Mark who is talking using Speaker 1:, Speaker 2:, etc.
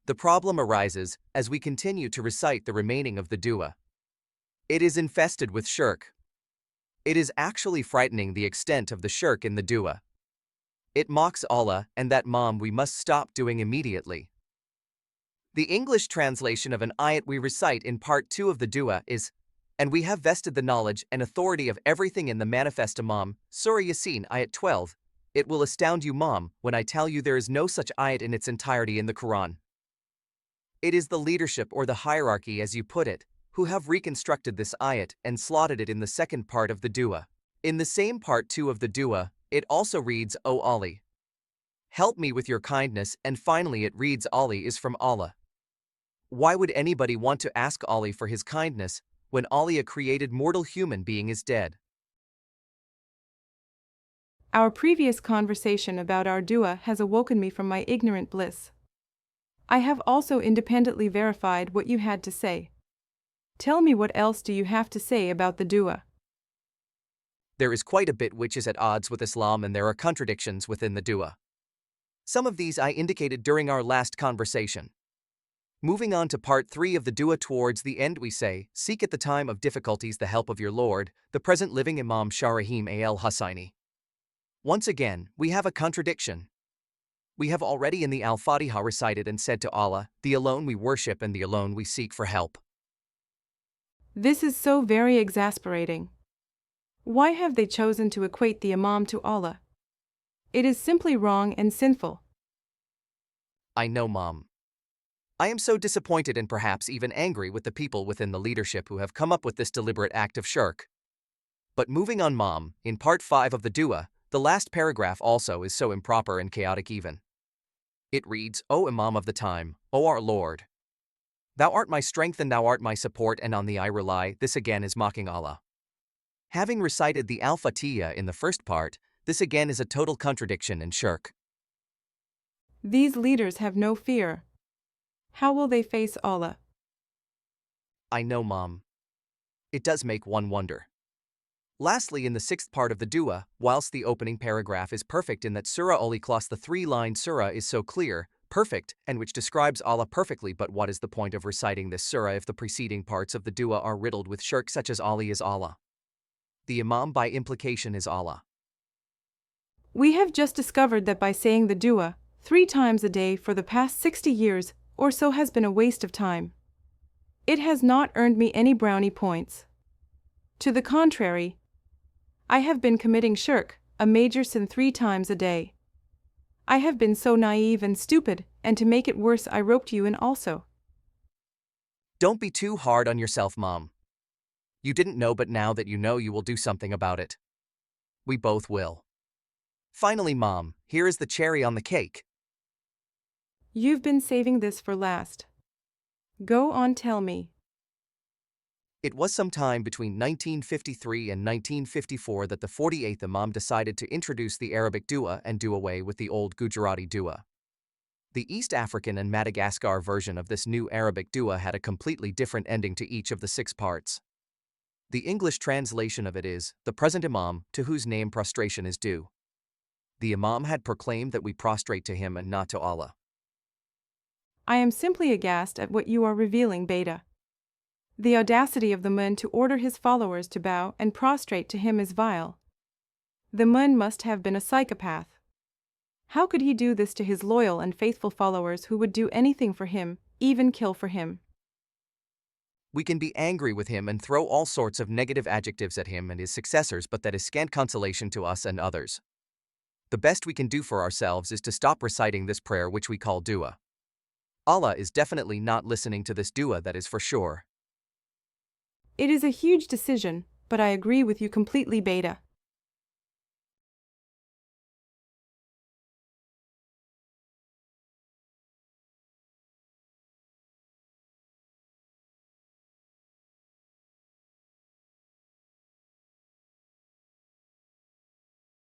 Speaker 1: The problem arises as we continue to recite the remaining of the dua. It is infested with shirk. It is actually frightening the extent of the shirk in the dua. It mocks Allah and that mom we must stop doing immediately. The English translation of an ayat we recite in part 2 of the dua is, "And we have vested the knowledge and authority of everything in the manifest Imam, Surah Yasin, ayat 12. It will astound you, mom, when I tell you there is no such ayat in its entirety in the Quran." It is the leadership or the hierarchy, as you put it, who have reconstructed this ayat and slotted it in the second part of the dua. In the same part 2 of the dua, it also reads, "O Ali, help me with your kindness," and finally it reads, "Ali is from Allah." Why would anybody want to ask Ali for his kindness when Ali, a created mortal human being, is dead?
Speaker 2: Our previous conversation about our dua has awoken me from my ignorant bliss. I have also independently verified what you had to say. Tell me, what else do you have to say about the dua?
Speaker 1: There is quite a bit which is at odds with Islam, and there are contradictions within the dua. Some of these I indicated during our last conversation. Moving on to part 3 of the dua, towards the end we say, "Seek at the time of difficulties the help of your Lord, the present living Imam Shah Rahim al-Husayni." Once again, we have a contradiction. We have already in the Al-Fatiha recited and said to Allah, "The alone we worship and the alone we seek for help."
Speaker 2: This is so very exasperating. Why have they chosen to equate the Imam to Allah? It is simply wrong and sinful.
Speaker 1: I know, Mom. I am so disappointed and perhaps even angry with the people within the leadership who have come up with this deliberate act of shirk. But moving on, Mom, in part 5 of the dua, the last paragraph also is so improper and chaotic even. It reads, "O Imam of the time, O our Lord, Thou art my strength and Thou art my support, and on Thee I rely." This again is mocking Allah. Having recited the Al-Fatiha in the first part, this again is a total contradiction and shirk.
Speaker 2: These leaders have no fear. How will they face Allah?
Speaker 1: I know, Mom. It does make one wonder. Lastly, in the 6th part of the dua, whilst the opening paragraph is perfect in that Surah Al-Ikhlas, the 3-line surah, is so clear, perfect, and which describes Allah perfectly, but what is the point of reciting this surah if the preceding parts of the dua are riddled with shirk, such as Ali is Allah? The Imam by implication is Allah.
Speaker 2: We have just discovered that by saying the dua 3 times a day for the past 60 years or so has been a waste of time. It has not earned me any brownie points. To the contrary, I have been committing shirk, a major sin, 3 times a day. I have been so naive and stupid, and to make it worse, I roped you in also.
Speaker 1: Don't be too hard on yourself, Mom. You didn't know, but now that you know, you will do something about it. We both will. Finally, Mom, here is the cherry on the cake.
Speaker 2: You've been saving this for last. Go on, tell me.
Speaker 1: It was sometime between 1953 and 1954 that the 48th Imam decided to introduce the Arabic dua and do away with the old Gujarati dua. The East African and Madagascar version of this new Arabic dua had a completely different ending to each of the 6 parts. The English translation of it is, "The present Imam, to whose name prostration is due." The Imam had proclaimed that we prostrate to him and not to Allah.
Speaker 2: I am simply aghast at what you are revealing, Beta. The audacity of the Mun to order his followers to bow and prostrate to him is vile. The Mun must have been a psychopath. How could he do this to his loyal and faithful followers who would do anything for him, even kill for him?
Speaker 1: We can be angry with him and throw all sorts of negative adjectives at him and his successors, but that is scant consolation to us and others. The best we can do for ourselves is to stop reciting this prayer which we call dua. Allah is definitely not listening to this dua, that is for sure.
Speaker 2: It is a huge decision, but I agree with you completely, Beta.